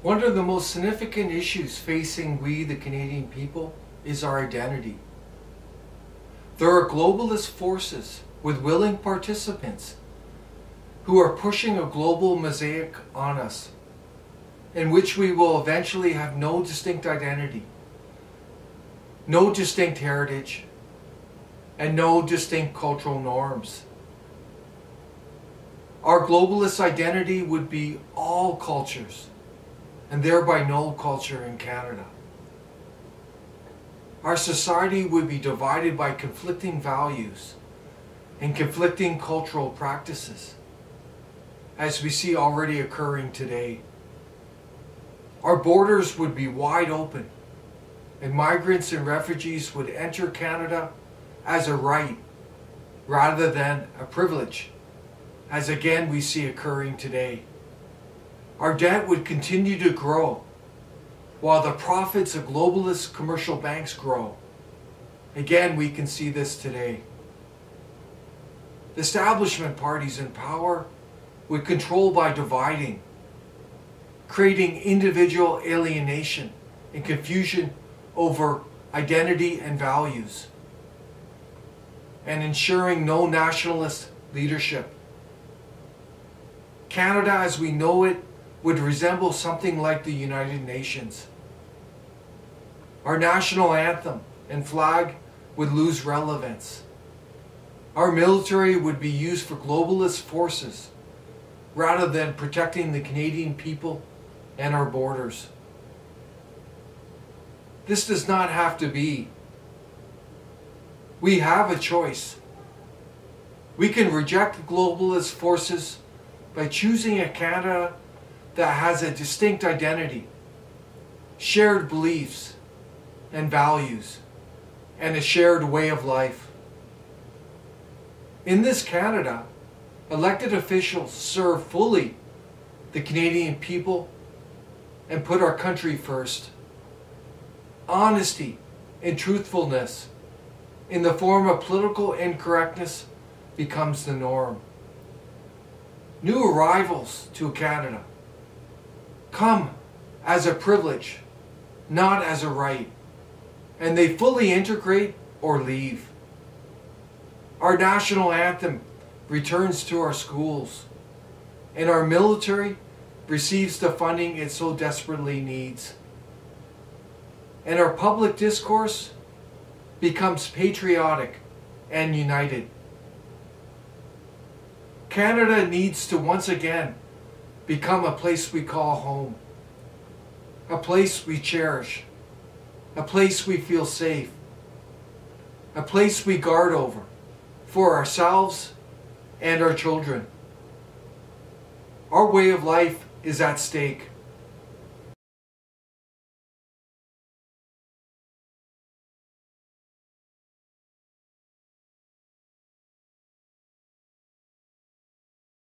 One of the most significant issues facing we, the Canadian people, is our identity. There are globalist forces with willing participants who are pushing a global mosaic on us, in which we will eventually have no distinct identity, no distinct heritage, and no distinct cultural norms. Our globalist identity would be all cultures, and thereby no culture in Canada. Our society would be divided by conflicting values and conflicting cultural practices, as we see already occurring today. Our borders would be wide open, and migrants and refugees would enter Canada as a right rather than a privilege, as again we see occurring today. Our debt would continue to grow while the profits of globalist commercial banks grow. Again, we can see this today. The establishment parties in power would control by dividing, creating individual alienation and confusion over identity and values, and ensuring no nationalist leadership. Canada as we know it would resemble something like the United Nations. Our national anthem and flag would lose relevance. Our military would be used for globalist forces rather than protecting the Canadian people and our borders. This does not have to be. We have a choice. We can reject globalist forces by choosing a Canada that has a distinct identity, shared beliefs and values, and a shared way of life. In this Canada, elected officials serve fully the Canadian people and put our country first. Honesty and truthfulness in the form of political incorrectness becomes the norm. New arrivals to Canada come as a privilege, not as a right, and they fully integrate or leave. Our national anthem returns to our schools, and our military receives the funding it so desperately needs. And our public discourse becomes patriotic and united. Canada needs to once again become a place we call home, a place we cherish, a place we feel safe, a place we guard over for ourselves and our children. Our way of life is at stake.